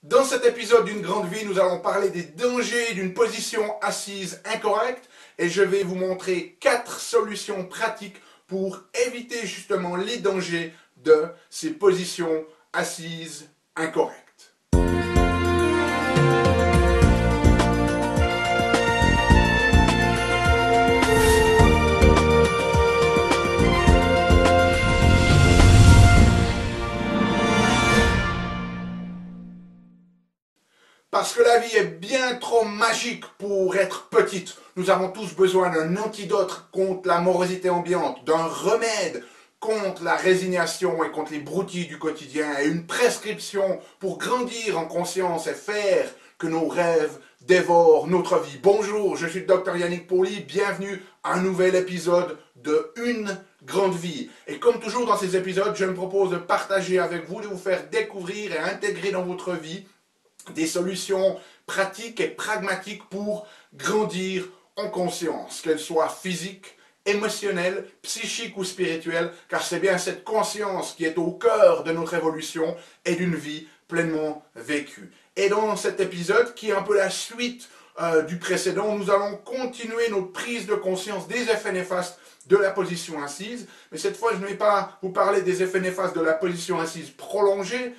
Dans cet épisode d'une grande vie, nous allons parler des dangers d'une position assise incorrecte et je vais vous montrer 4 solutions pratiques pour éviter justement les dangers de ces positions assises incorrectes. Parce que la vie est bien trop magique pour être petite. Nous avons tous besoin d'un antidote contre la morosité ambiante, d'un remède contre la résignation et contre les broutilles du quotidien, et une prescription pour grandir en conscience et faire que nos rêves dévorent notre vie. Bonjour, je suis le Dr Yannick Pauly, bienvenue à un nouvel épisode de Une grande vie. Et comme toujours dans ces épisodes, je me propose de partager avec vous, de vous faire découvrir et intégrer dans votre vie des solutions pratiques et pragmatiques pour grandir en conscience, qu'elles soient physiques, émotionnelles, psychiques ou spirituelles, car c'est bien cette conscience qui est au cœur de notre évolution et d'une vie pleinement vécue. Et dans cet épisode, qui est un peu la suite du précédent, nous allons continuer notre prise de conscience des effets néfastes de la position assise, mais cette fois je ne vais pas vous parler des effets néfastes de la position assise prolongée,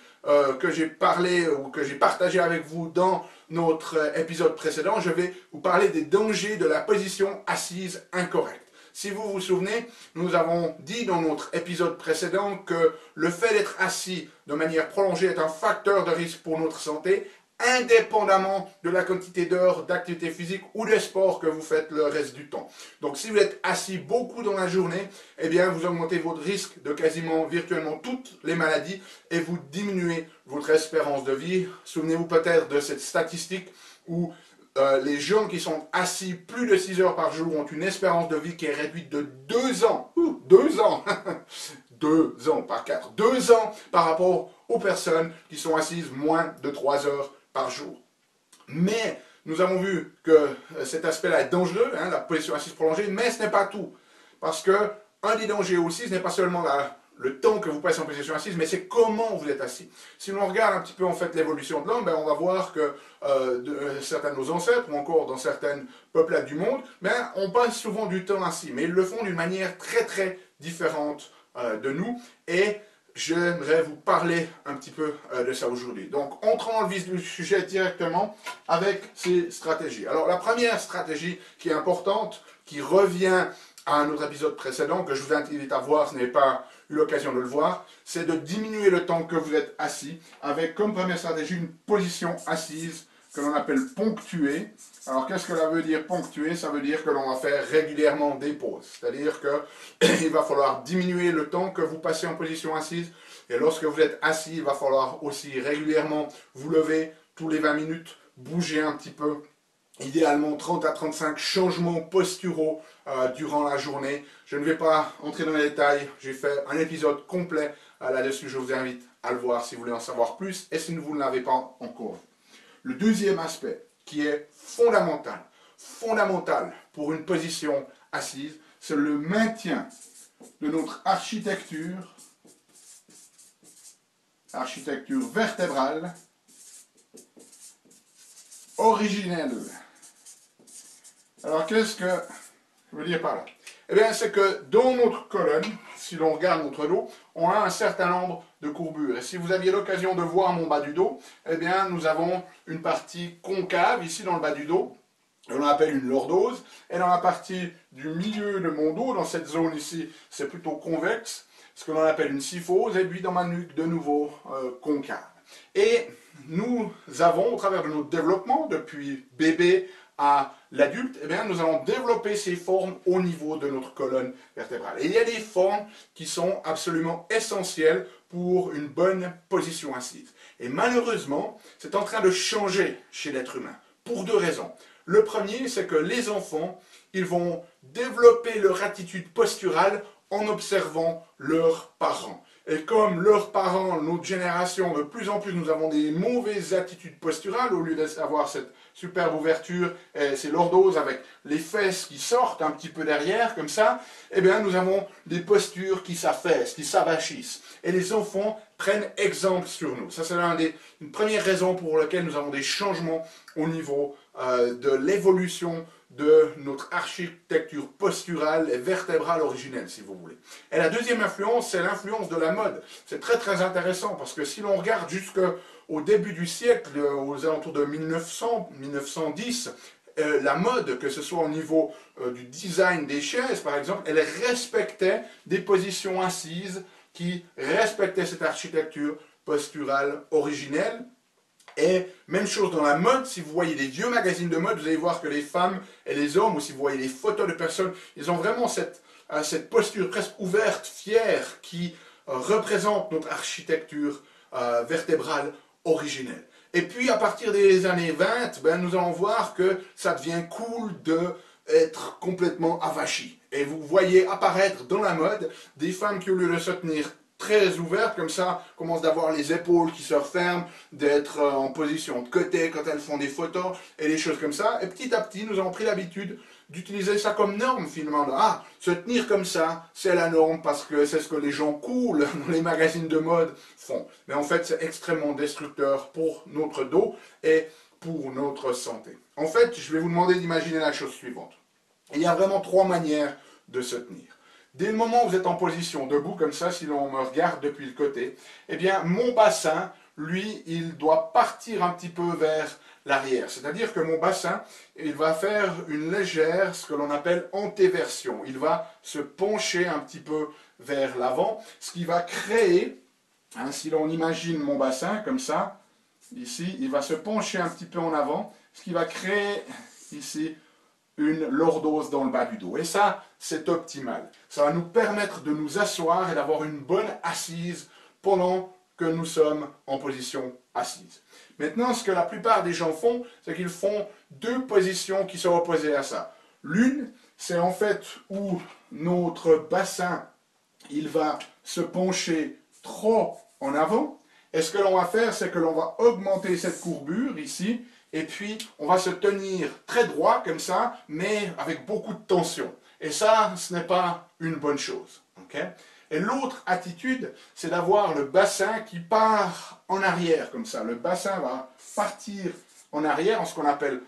que j'ai parlé ou que j'ai partagé avec vous dans notre épisode précédent. Je vais vous parler des dangers de la position assise incorrecte. Si vous vous souvenez, nous avons dit dans notre épisode précédent que le fait d'être assis de manière prolongée est un facteur de risque pour notre santé, indépendamment de la quantité d'heures d'activité physique ou de sport que vous faites le reste du temps. Donc si vous êtes assis beaucoup dans la journée, eh bien vous augmentez votre risque de quasiment virtuellement toutes les maladies et vous diminuez votre espérance de vie. Souvenez-vous peut-être de cette statistique où les gens qui sont assis plus de 6 heures par jour ont une espérance de vie qui est réduite de 2 ans. 2 ans 2 ans, pas 4. 2 ans par rapport aux personnes qui sont assises moins de 3 heures par jour. Mais nous avons vu que cet aspect-là est dangereux, la position assise prolongée, mais ce n'est pas tout. Parce que un des dangers aussi, ce n'est pas seulement le temps que vous passez en position assise, mais c'est comment vous êtes assis. Si l'on regarde un petit peu en fait l'évolution de l'homme, on va voir que certains de nos ancêtres, ou encore dans certaines peuplades du monde, on passe souvent du temps assis, mais ils le font d'une manière très très différente de nous, et j'aimerais vous parler un petit peu de ça aujourd'hui. Donc, entrons dans le vif du sujet directement avec ces stratégies. Alors, la première stratégie qui est importante, qui revient à un autre épisode précédent, que je vous invite à voir, ce n'est pas eu l'occasion de le voir, c'est de diminuer le temps que vous êtes assis, avec comme première stratégie une position assise que l'on appelle ponctuée. Alors, qu'est-ce que ça veut dire ponctuée? Ça veut dire que l'on va faire régulièrement des pauses. C'est-à-dire qu'il va falloir diminuer le temps que vous passez en position assise. Et lorsque vous êtes assis, il va falloir aussi régulièrement vous lever tous les 20 minutes, bouger un petit peu. Idéalement 30 à 35 changements posturaux durant la journée. Je ne vais pas entrer dans les détails. J'ai fait un épisode complet là-dessus. Je vous invite à le voir si vous voulez en savoir plus et si vous ne l'avez pas encore. Le deuxième aspect qui est fondamental pour une position assise, c'est le maintien de notre architecture vertébrale originelle. Alors qu'est-ce que je veux dire par là? Eh bien c'est que dans notre colonne, si l'on regarde notre dos, on a un certain nombre de courbures. Et si vous aviez l'occasion de voir mon bas du dos, eh bien nous avons une partie concave ici dans le bas du dos, on appelle une lordose, et dans la partie du milieu de mon dos, dans cette zone ici, c'est plutôt convexe, ce que l'on appelle une syphose, et puis dans ma nuque, de nouveau concave. Et nous avons, au travers de notre développement, depuis bébé à l'adulte, eh bien, nous allons développer ces formes au niveau de notre colonne vertébrale. Et il y a des formes qui sont absolument essentielles pour une bonne position assise. Et malheureusement, c'est en train de changer chez l'être humain, pour 2 raisons. Le premier, c'est que les enfants, ils vont développer leur attitude posturale en observant leurs parents. Et comme leurs parents, notre génération, de plus en plus, nous avons des mauvaises attitudes posturales, au lieu d'avoir cette superbe ouverture, et ces lordoses avec les fesses qui sortent un petit peu derrière, comme ça, eh bien, nous avons des postures qui s'affaissent, qui s'avachissent. Et les enfants prennent exemple sur nous. Ça, c'est une première raison pour laquelle nous avons des changements au niveau de l'évolution de notre architecture posturale et vertébrale originelle, si vous voulez. Et la deuxième influence, c'est l'influence de la mode. C'est très très intéressant parce que si l'on regarde jusqu'au début du siècle, aux alentours de 1900, 1910, la mode, que ce soit au niveau du design des chaises, par exemple, elle respectait des positions assises qui respectaient cette architecture posturale originelle. Et même chose dans la mode, si vous voyez des vieux magazines de mode, vous allez voir que les femmes et les hommes, ou si vous voyez des photos de personnes, ils ont vraiment cette posture presque ouverte, fière, qui représente notre architecture vertébrale originelle. Et puis à partir des années 20, ben, nous allons voir que ça devient cool d'être complètement avachi. Et vous voyez apparaître dans la mode des femmes qui, au lieu de se tenir très ouvertes comme ça, commencent d'avoir les épaules qui se referment, d'être en position de côté quand elles font des photos et des choses comme ça. Et petit à petit, nous avons pris l'habitude d'utiliser ça comme norme finalement. Ah, se tenir comme ça, c'est la norme parce que c'est ce que les gens cool dans les magazines de mode font. Mais en fait, c'est extrêmement destructeur pour notre dos et pour notre santé. En fait, je vais vous demander d'imaginer la chose suivante. Il y a vraiment trois manières de se tenir. Dès le moment où vous êtes en position debout, comme ça, si l'on me regarde depuis le côté, eh bien, mon bassin, lui, il doit partir un petit peu vers l'arrière. C'est-à-dire que mon bassin, il va faire une légère, ce que l'on appelle antéversion. Il va se pencher un petit peu vers l'avant, ce qui va créer, hein, si l'on imagine mon bassin comme ça, ici, il va se pencher un petit peu en avant, ce qui va créer ici une lordose dans le bas du dos. Et ça, c'est optimal. Ça va nous permettre de nous asseoir et d'avoir une bonne assise pendant que nous sommes en position assise. Maintenant, ce que la plupart des gens font, c'est qu'ils font deux positions qui sont opposées à ça. L'une, c'est en fait où notre bassin, il va se pencher trop en avant. Et ce que l'on va faire, c'est que l'on va augmenter cette courbure ici, et puis on va se tenir très droit comme ça, mais avec beaucoup de tension. Et ça, ce n'est pas une bonne chose. Okay? Et l'autre attitude, c'est d'avoir le bassin qui part en arrière comme ça. Le bassin va partir en arrière en ce qu'on appelle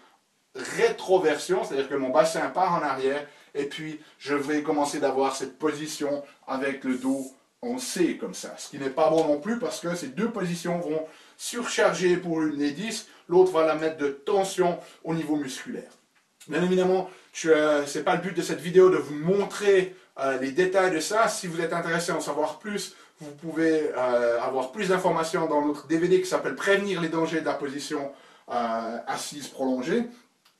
rétroversion, c'est-à-dire que mon bassin part en arrière, et puis je vais commencer d'avoir cette position avec le dos en C comme ça, ce qui n'est pas bon non plus parce que ces deux positions vont surcharger pour les disques, l'autre va la mettre de tension au niveau musculaire. Bien évidemment, ce n'est pas le but de cette vidéo de vous montrer les détails de ça. Si vous êtes intéressé à en savoir plus, vous pouvez avoir plus d'informations dans notre DVD qui s'appelle Prévenir les dangers de la position assise prolongée.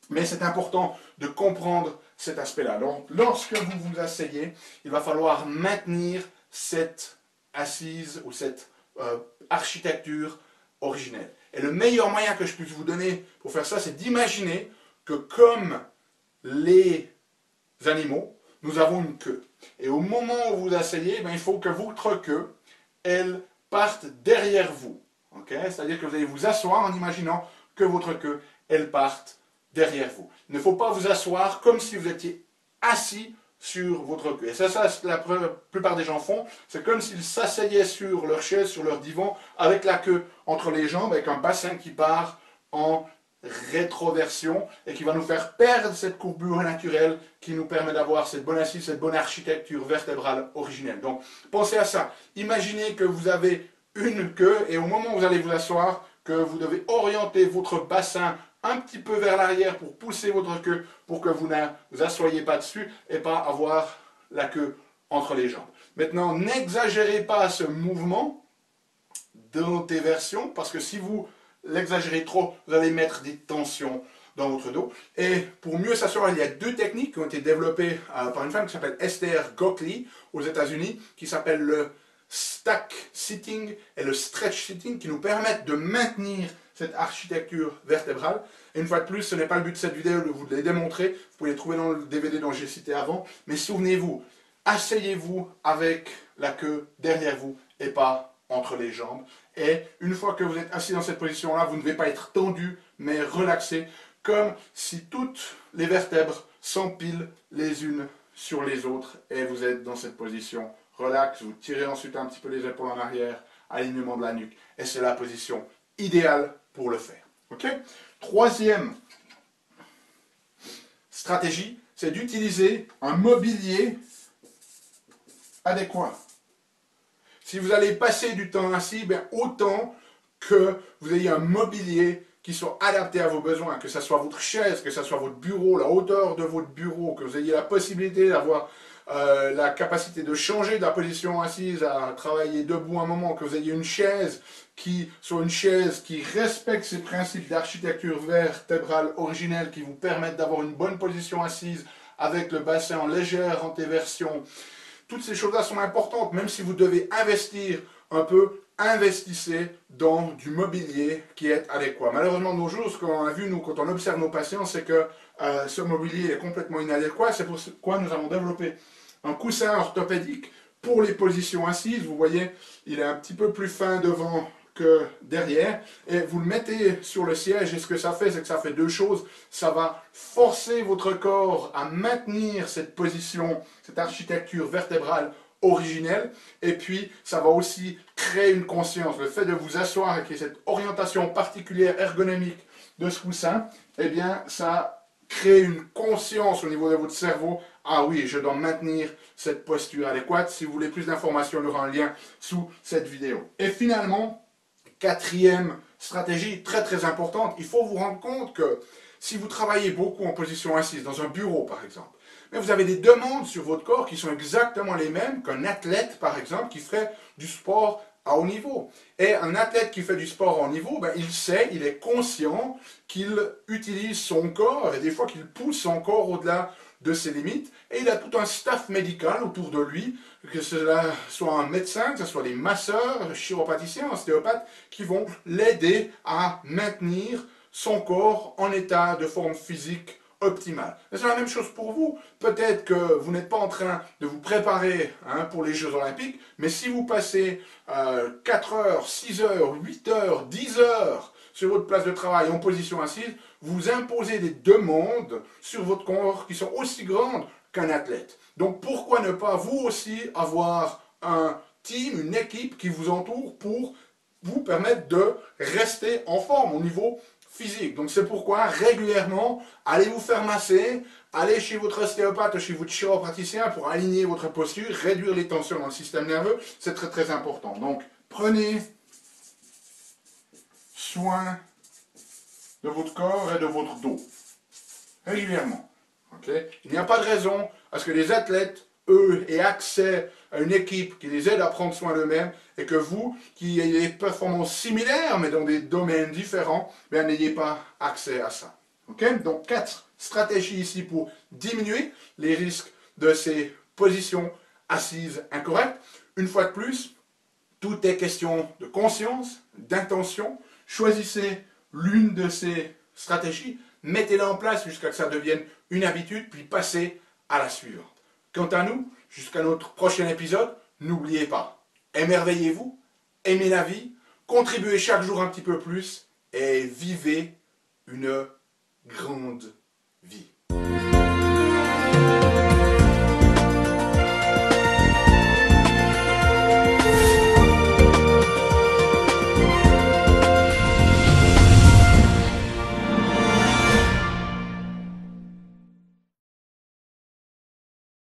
Mais c'est important de comprendre cet aspect-là. Donc, lorsque vous vous asseyez, il va falloir maintenir cette assise ou cette architecture originelle. Et le meilleur moyen que je puisse vous donner pour faire ça, c'est d'imaginer que comme les animaux, nous avons une queue. Et au moment où vous asseyez, il faut que votre queue, elle parte derrière vous. Okay? C'est-à-dire que vous allez vous asseoir en imaginant que votre queue, elle parte derrière vous. Il ne faut pas vous asseoir comme si vous étiez assis sur votre queue. Et ça, ce que la plupart des gens font, c'est comme s'ils s'asseyaient sur leur chaise, sur leur divan, avec la queue entre les jambes, avec un bassin qui part en rétroversion et qui va nous faire perdre cette courbure naturelle qui nous permet d'avoir cette bonne assise, cette bonne architecture vertébrale originelle. Donc, pensez à ça. Imaginez que vous avez une queue et au moment où vous allez vous asseoir, que vous devez orienter votre bassin un petit peu vers l'arrière pour pousser votre queue pour que vous ne vous assoyez pas dessus et pas avoir la queue entre les jambes. Maintenant, n'exagérez pas ce mouvement d'antéversion parce que si vous l'exagérez trop, vous allez mettre des tensions dans votre dos. Et pour mieux s'asseoir, il y a deux techniques qui ont été développées par une femme qui s'appelle Esther Gockley aux États-Unis, qui s'appelle le stack sitting et le stretch sitting, qui nous permettent de maintenir cette architecture vertébrale. Et une fois de plus, ce n'est pas le but de cette vidéo de vous les démontrer, vous pouvez les trouver dans le DVD dont j'ai cité avant, mais souvenez-vous, asseyez-vous avec la queue derrière vous et pas entre les jambes. Et une fois que vous êtes assis dans cette position-là, vous ne devez pas être tendu, mais relaxé, comme si toutes les vertèbres s'empilent les unes sur les autres et vous êtes dans cette position relax. Vous tirez ensuite un petit peu les épaules en arrière alignement de la nuque. Et c'est la position idéale pour le faire. Ok? Troisième stratégie, c'est d'utiliser un mobilier adéquat. Si vous allez passer du temps assis, bien autant que vous ayez un mobilier qui soit adapté à vos besoins, que ce soit votre chaise, que ce soit votre bureau, la hauteur de votre bureau, que vous ayez la possibilité d'avoir la capacité de changer de la position assise à travailler debout un moment, que vous ayez une chaise qui soit une chaise qui respecte ces principes d'architecture vertébrale originelle qui vous permettent d'avoir une bonne position assise avec le bassin en légère antéversion. Toutes ces choses-là sont importantes, même si vous devez investir un peu, investissez dans du mobilier qui est adéquat. Malheureusement, de nos jours, ce qu'on a vu, nous, quand on observe nos patients, c'est que ce mobilier est complètement inadéquat. C'est pourquoi nous avons développé un coussin orthopédique pour les positions assises. Vous voyez, il est un petit peu plus fin devant que derrière, et vous le mettez sur le siège, et ce que ça fait, c'est que ça fait deux choses. Ça va forcer votre corps à maintenir cette position, cette architecture vertébrale originelle, et puis ça va aussi créer une conscience. Le fait de vous asseoir avec cette orientation particulière ergonomique de ce coussin, eh bien ça crée une conscience au niveau de votre cerveau. Ah oui, je dois maintenir cette posture adéquate. Si vous voulez plus d'informations, il y aura un lien sous cette vidéo. Et finalement, quatrième stratégie très très importante, il faut vous rendre compte que si vous travaillez beaucoup en position assise, dans un bureau par exemple, mais vous avez des demandes sur votre corps qui sont exactement les mêmes qu'un athlète par exemple qui ferait du sport à haut niveau. Et un athlète qui fait du sport à haut niveau, ben, il sait, il est conscient qu'il utilise son corps et des fois qu'il pousse son corps au-delà de ses limites, et il a tout un staff médical autour de lui, que cela soit un médecin, que ce soit des masseurs, chiropraticiens, ostéopathes, qui vont l'aider à maintenir son corps en état de forme physique optimale. C'est la même chose pour vous. Peut-être que vous n'êtes pas en train de vous préparer pour les Jeux Olympiques, mais si vous passez 4 heures, 6 heures, 8 heures, 10 heures sur votre place de travail en position assise, vous imposez des demandes sur votre corps qui sont aussi grandes qu'un athlète. Donc pourquoi ne pas vous aussi avoir un team, une équipe qui vous entoure pour vous permettre de rester en forme au niveau physique. Donc c'est pourquoi régulièrement, allez vous faire masser, allez chez votre ostéopathe, chez votre chiropraticien pour aligner votre posture, réduire les tensions dans le système nerveux, c'est très très important. Donc prenez soin de votre corps et de votre dos, régulièrement. Okay? Il n'y a pas de raison à ce que les athlètes, eux, aient accès à une équipe qui les aide à prendre soin d'eux-mêmes et que vous, qui ayez des performances similaires mais dans des domaines différents, n'ayez pas accès à ça. Okay? Donc 4 stratégies ici pour diminuer les risques de ces positions assises incorrectes. Une fois de plus, tout est question de conscience, d'intention. Choisissez l'une de ces stratégies, mettez-la en place jusqu'à ce que ça devienne une habitude, puis passez à la suivante. Quant à nous, jusqu'à notre prochain épisode, n'oubliez pas, émerveillez-vous, aimez la vie, contribuez chaque jour un petit peu plus et vivez une grande vie.